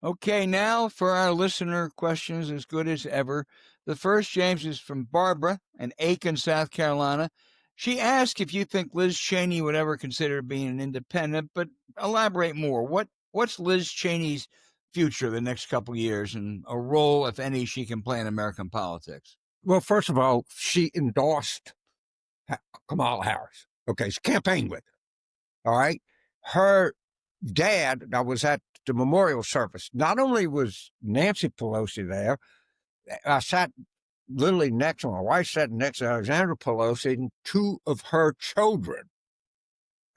Okay, now for our listener questions, as good as ever. The first, James, is from Barbara in Aiken, South Carolina. She asked if you think Liz Cheney would ever consider being an independent, but elaborate more. What's Liz Cheney's future the next couple of years and a role, if any, she can play in American politics? Well, first of all, she endorsed Kamala Harris. Okay, she campaigned with her. All right. Her dad, I was at the memorial service. Not only was Nancy Pelosi there, I sat literally next to my wife, sat next to Alexandra Pelosi and two of her children.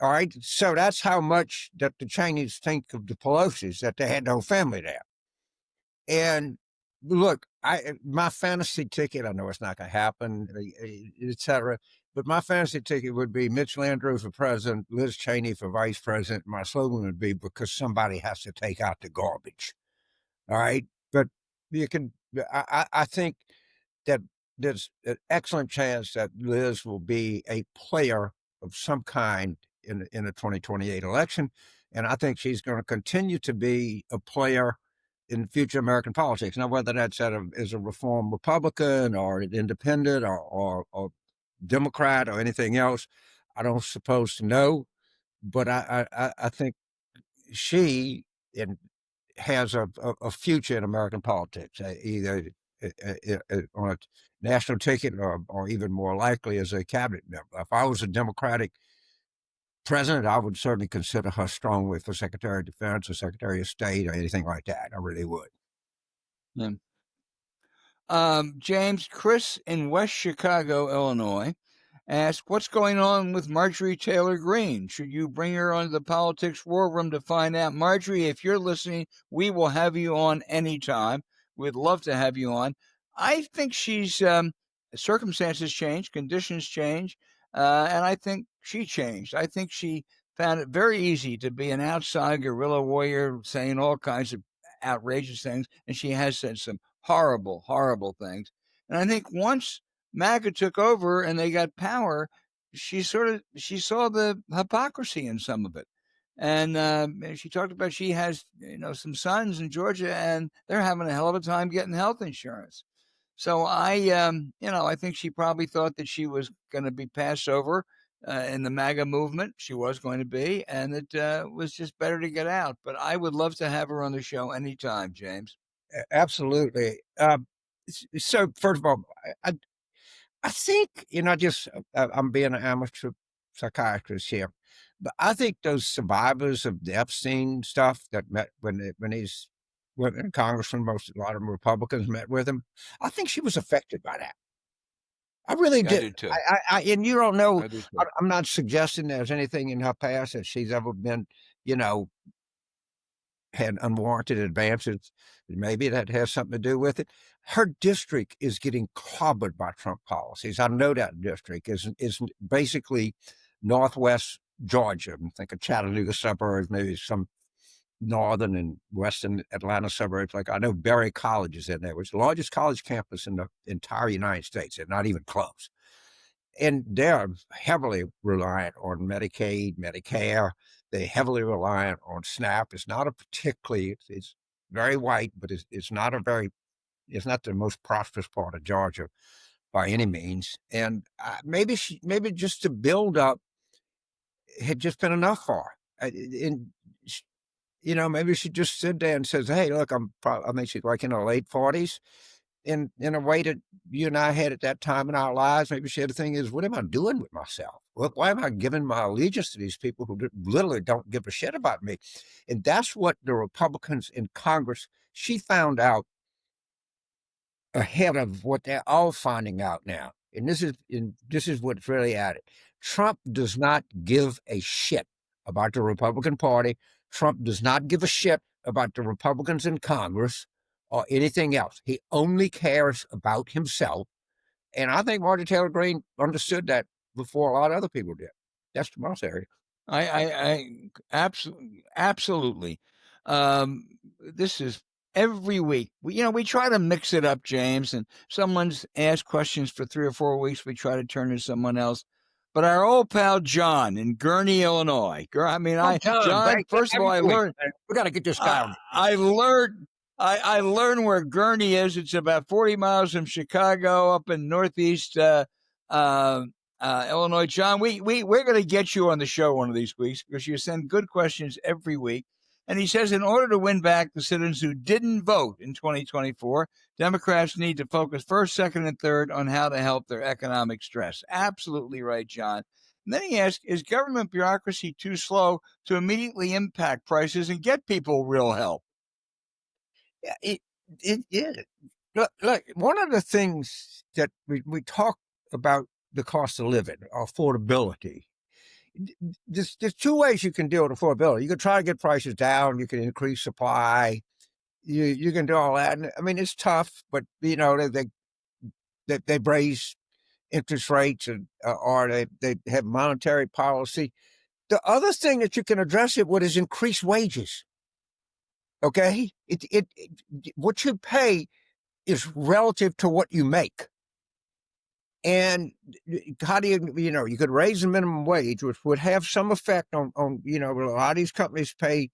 All right. So that's how much that the Chinese think of the Pelosi's, that they had the whole family there. And look, my fantasy ticket, I know it's not going to happen, et cetera, but my fantasy ticket would be Mitch Landrieu for president, Liz Cheney for vice president. My slogan would be because somebody has to take out the garbage. All right. But you can, I think that there's an excellent chance that Liz will be a player of some kind in the 2028 election. And I think she's going to continue to be a player in future American politics. Now, whether that's as a reform Republican or an independent or Democrat or anything else, I don't suppose to know. But I think she has a future in American politics, either on a national ticket or even more likely as a cabinet member. If I was a Democratic president, I would certainly consider her strongly for Secretary of Defense or Secretary of State or anything like that. I really would. Yeah. James, Chris in West Chicago, Illinois, asked, what's going on with Marjorie Taylor Greene? Should you bring her onto the politics war room to find out? Marjorie, if you're listening, we will have you on anytime. We'd love to have you on. I think she's circumstances change, conditions change, and I think she changed. I think she found it very easy to be an outside guerrilla warrior saying all kinds of outrageous things, and she has said some horrible, horrible things. And I think once MAGA took over and they got power, she saw the hypocrisy in some of it. And she talked about she has some sons in Georgia and they're having a hell of a time getting health insurance. So I think she probably thought that she was going to be passed over in the MAGA movement. She was going to be, and it was just better to get out. But I would love to have her on the show anytime, James. Absolutely. So first of all, I think, I'm being an amateur psychiatrist here, but I think those survivors of the Epstein stuff that met when he's congressman, a lot of them Republicans met with him. I think she was affected by that. I really did. I do too. And you don't know, I I'm not suggesting there's anything in her past that she's ever been, had unwarranted advances. Maybe that has something to do with it. Her district is getting clobbered by Trump policies. I know that district is basically northwest Georgia. Think of Chattanooga suburbs, maybe some northern and western Atlanta suburbs. Like I know Berry College is in there, which is the largest college campus in the entire United States. They're not even close. And they're heavily reliant on Medicaid, Medicare. They're heavily reliant on SNAP. It's not a particularly, it's very white, but it's not the most prosperous part of Georgia by any means. And maybe just to build up had just been enough for her. Maybe she just sit there and says, hey, look, I mean, she's like in her late 40s. In a way that you and I had at that time in our lives. Maybe she had the thing is, what am I doing with myself? Why am I giving my allegiance to these people who literally don't give a shit about me? And that's what the Republicans in Congress, she found out ahead of what they're all finding out now. And this is what's really at it. Trump does not give a shit about the Republican Party. Trump does not give a shit about the Republicans in Congress or anything else. He only cares about himself. And I think Marjorie Taylor Greene understood that before a lot of other people did. That's the most area. I absolutely. This is every week. We try to mix it up, James, and someone's asked questions for 3 or 4 weeks. We try to turn to someone else. but our old pal John in Gurnee, Illinois. John. First of all, I learned we got to get this guy on. I learned where Gurnee is. It's about 40 miles from Chicago, up in northeast Illinois. John, we're going to get you on the show one of these weeks because you send good questions every week. And he says, in order to win back the citizens who didn't vote in 2024, Democrats need to focus first, second, and third on how to help their economic stress. Absolutely right, John. And then he asks, is government bureaucracy too slow to immediately impact prices and get people real help? Yeah, it is. Look, one of the things that we talk about the cost of living, affordability. There's two ways you can deal with affordability. You can try to get prices down. You can increase supply. You can do all that. And, I mean, it's tough, but they raise interest rates or they have monetary policy. The other thing that you can address it with is increase wages. Okay, what you pay is relative to what you make. And how do you could raise the minimum wage, which would have some effect on a lot of these companies pay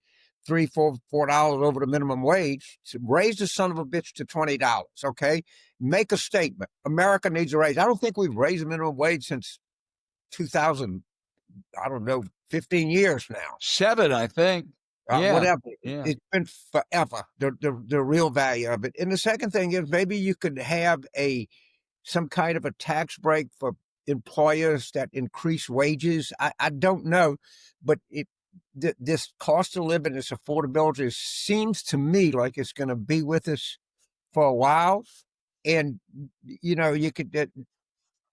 $3-4 over the minimum wage. So raise the son of a bitch to $20. Okay, make a statement. America needs a raise. I don't think we've raised the minimum wage since 2000. I don't know, 15 years now. 7, I think. Whatever. Yeah. It's been forever, the real value of it. And the second thing is maybe you could have some kind of a tax break for employers that increase wages. I don't know, but this cost of living, this affordability seems to me like it's going to be with us for a while. And, you could,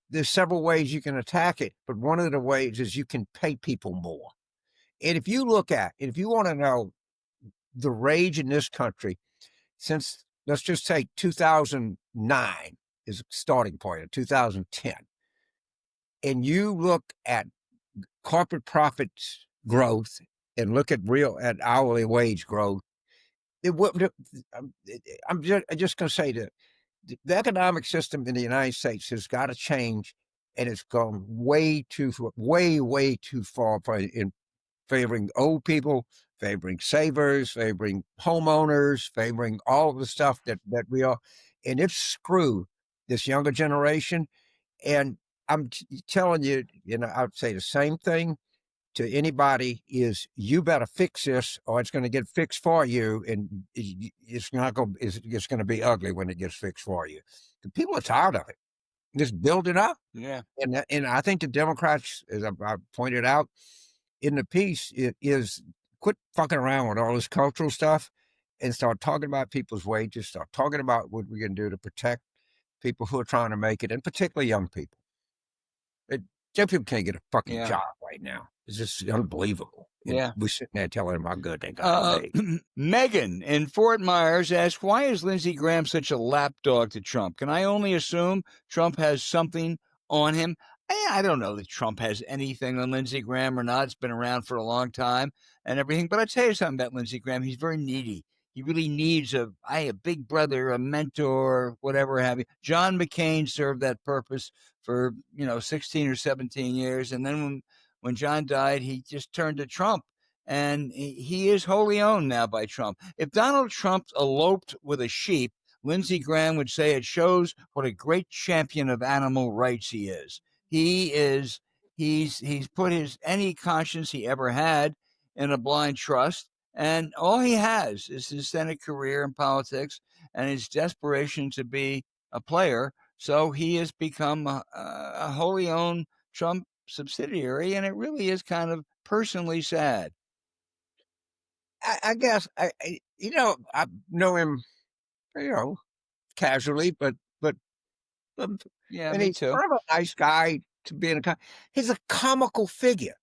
there's several ways you can attack it, but one of the ways is you can pay people more. And if you want to know the rage in this country since, let's just say 2009 is a starting point of 2010, and you look at corporate profits growth and look at hourly wage growth, I'm just going to say that the economic system in the United States has got to change, and it's gone way too far in favoring old people, favoring savers, favoring homeowners, favoring all of the stuff that we are, and it's screwed this younger generation. And I'm telling you, I'd say the same thing to anybody is you better fix this or it's going to get fixed for you. And it's going to be ugly when it gets fixed for you. The people are tired of it. Just build it up. Yeah. And I think the Democrats, as I pointed out in the piece, it is quit fucking around with all this cultural stuff and start talking about people's wages, start talking about what we can do to protect people who are trying to make it, and particularly young people. Young people can't get a fucking job right now. It's just unbelievable. Yeah. We're sitting there telling them how good they got it made. Megan in Fort Myers asks, why is Lindsey Graham such a lapdog to Trump? Can I only assume Trump has something on him? I don't know that Trump has anything on Lindsey Graham or not. It's been around for a long time and everything. But I'll tell you something about Lindsey Graham. He's very needy. He really needs a big brother, a mentor, whatever have you. John McCain served that purpose for 16 or 17 years, and then when John died, he just turned to Trump, and he is wholly owned now by Trump. If Donald Trump eloped with a sheep, Lindsey Graham would say it shows what a great champion of animal rights he is. He's put any conscience he ever had in a blind trust. And all he has is his Senate career in politics and his desperation to be a player. So he has become a wholly owned Trump subsidiary, and it really is kind of personally sad. I guess I know him, casually, but yeah, and me he's too. sort of a nice guy to be in he's a comical figure.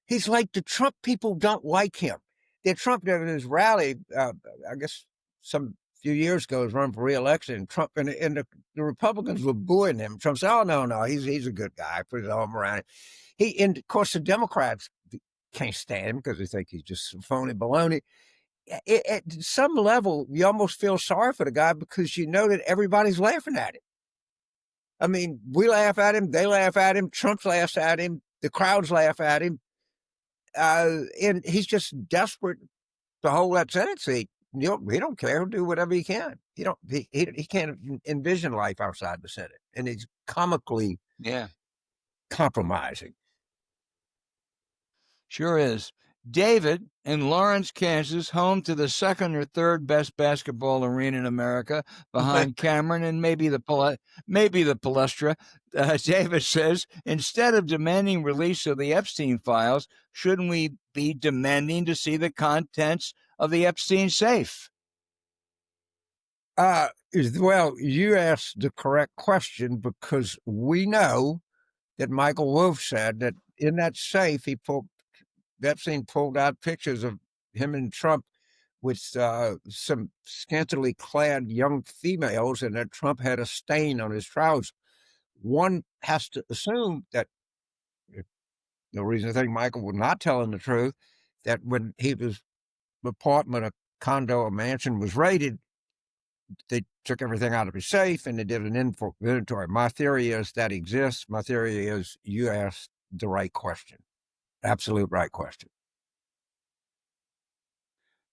He's like the Trump people don't like him. The Trump at his rally, I guess some few years ago, was running for re-election, and Trump and the Republicans were booing him. Trump said, "Oh no, he's a good guy. Put his arm around him." And of course the Democrats can't stand him because they think he's just phony baloney. At some level, you almost feel sorry for the guy because you know that everybody's laughing at him. I mean, we laugh at him, they laugh at him, Trump laughs at him, the crowds laugh at him, and he's just desperate to hold that Senate seat. He don't care. He'll do whatever he can. He can't envision life outside the Senate, and he's comically Yeah, compromising. sure is. David in Lawrence, Kansas, home to the second or third best basketball arena in America, behind Cameron and maybe the Palestra. David says, instead of demanding release of the Epstein files, shouldn't we be demanding to see the contents of the Epstein safe? Well, you asked the correct question, because we know that Michael Wolff said that in that safe, Epstein pulled out pictures of him and Trump with some scantily clad young females, and that Trump had a stain on his trousers. One has to assume that, no reason to think Michael was not telling the truth, that when his apartment, a condo, a mansion was raided, they took everything out of his safe and they did an inventory. My theory is that exists. My theory is you asked the right question. Absolute right question.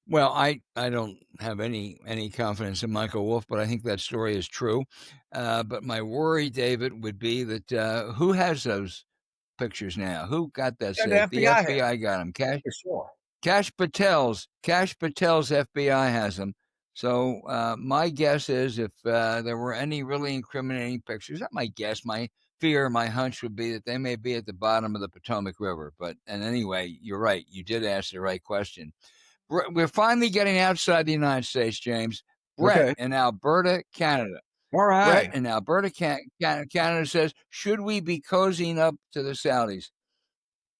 Well, I don't have any confidence in Michael Wolff, but I think that story is true. But my worry, David, would be that who has those pictures now? Who got that Yeah, the safe? The FBI has, FBI got them. for sure. Cash Patel's FBI has them. So my guess is, if there were any really incriminating pictures, not my guess, my fear, my hunch would be that they may be at the bottom of the Potomac River. And anyway, you're right. You did ask the right question. We're finally getting outside the United States, James. Brett Okay. in Alberta, Canada. All Brett right. in Alberta, Canada says, should we be cozying up to the Saudis?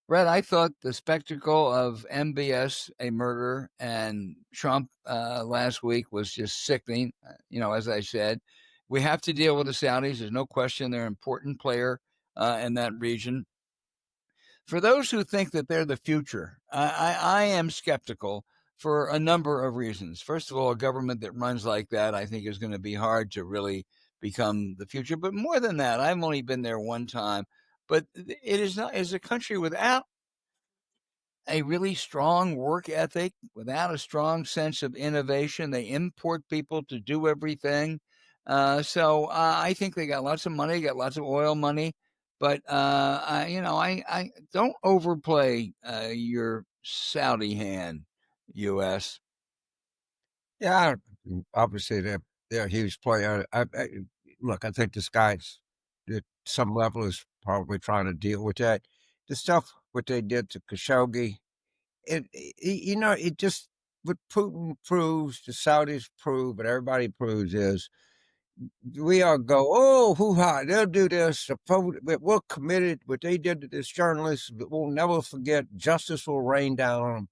Brett, I thought the spectacle of MBS, a murder, and Trump last week was just sickening. As I said, we have to deal with the Saudis. There's no question they're an important player in that region. For those who think that they're the future, I am skeptical for a number of reasons. First of all, a government that runs like that, I think, is going to be hard to really become the future. But more than that, I've only been there one time. But it is a country without a really strong work ethic, without a strong sense of innovation. They import people to do everything. So I think they got lots of money, got lots of oil money, but I don't overplay your Saudi hand, U.S. Yeah, obviously they're a huge player. Look, I think this guy's at some level is probably trying to deal with that. The stuff what they did to Khashoggi, it just what Putin proves, the Saudis prove, but everybody proves is we all go, oh, hoo-ha, they'll do this. We're committed. What they did to this journalist, we'll never forget. Justice will rain down on them.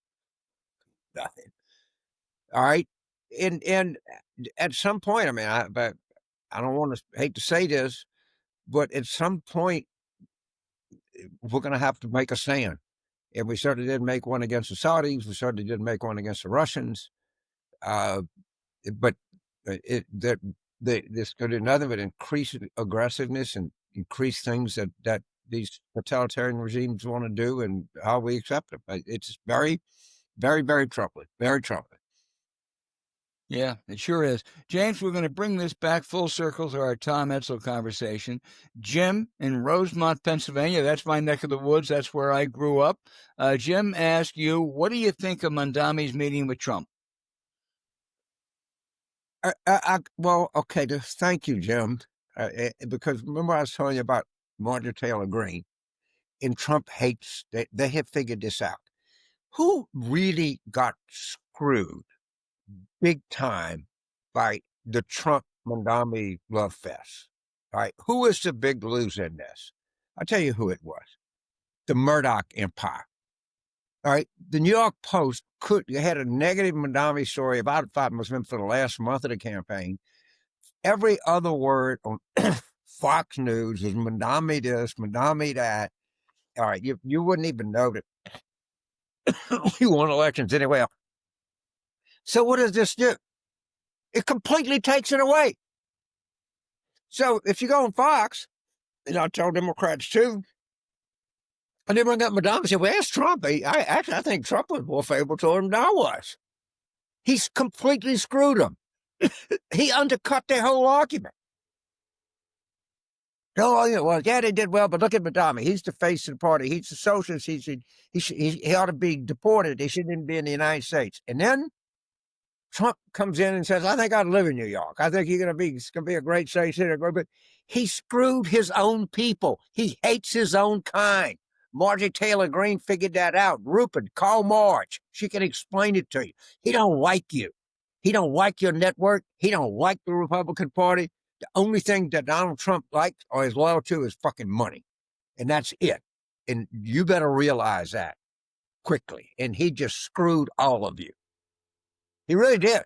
Nothing. All right. And at some point, I mean, but I don't want to hate to say this, but at some point, we're going to have to make a stand. And we certainly didn't make one against the Saudis. We certainly didn't make one against the Russians. Uh, but this could another but increase aggressiveness and increase things that these totalitarian regimes want to do, and how we accept them. It's very, very, very troubling. Very troubling. Yeah, it sure is. James, we're going to bring this back full circle to our Tom Etzel conversation. Jim in Rosemont, Pennsylvania, that's my neck of the woods. That's where I grew up. Jim asked you, what do you think of Mondami's meeting with Trump? Well, okay. Thank you, Jim. Because remember I was telling you about Marjorie Taylor Greene, and Trump hates. They have figured this out. Who really got screwed big time by the Trump Mondami love fest? All right, who was the big loser in this? I'll tell you who it was: the Murdoch Empire. All right, the New York Post had a negative Mondami story about it. Must have been for the last month of the campaign. Every other word on Fox News is Mondami this, Mondami that. All right, you wouldn't even know that he won elections anyway. So what does this do? It completely takes it away. So if you go on Fox, and I tell Democrats too, and they bring up Madonna and say, well, ask Trump. I think Trump was more favorable to him than I was. He's completely screwed them. He undercut their whole argument. Oh, well, yeah, they did well, but look at Madonna. He's the face of the party. He's the socialist. He ought to be deported. He shouldn't even be in the United States. And then Trump comes in and says, I think I'd live in New York. I think it's going to be a great state. But he screwed his own people. He hates his own kind. Marjorie Taylor Greene figured that out. Rupert, call Marge. She can explain it to you. He don't like you. He don't like your network. He don't like the Republican Party. The only thing that Donald Trump likes or is loyal to is fucking money. And that's it. And you better realize that quickly. And he just screwed all of you. He really did.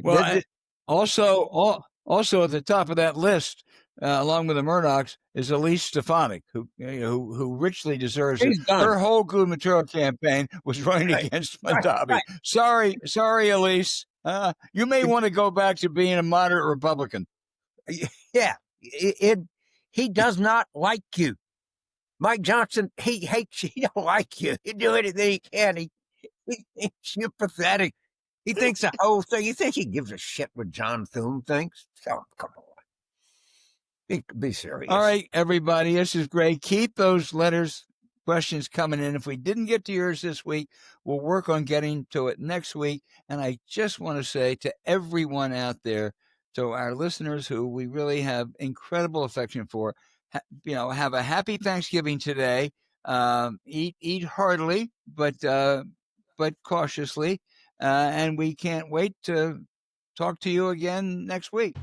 Well, also at the top of that list, along with the Murdochs, is Elise Stefanik, who richly deserves it. Her whole gubernatorial campaign was running against Mondavi. Right. Sorry, Elise. You may want to go back to being a moderate Republican. Yeah, he does not like you. Mike Johnson, he hates you. He don't like you. He'll do anything he can. He thinks you're pathetic. He thinks the whole thing. You think he gives a shit what John Thune thinks? Oh, come on. Be serious. All right, everybody. This is great. Keep those questions coming in. If we didn't get to yours this week, we'll work on getting to it next week. And I just want to say to everyone out there, to our listeners who we really have incredible affection for, have a happy Thanksgiving today. Eat heartily, but cautiously. And we can't wait to talk to you again next week.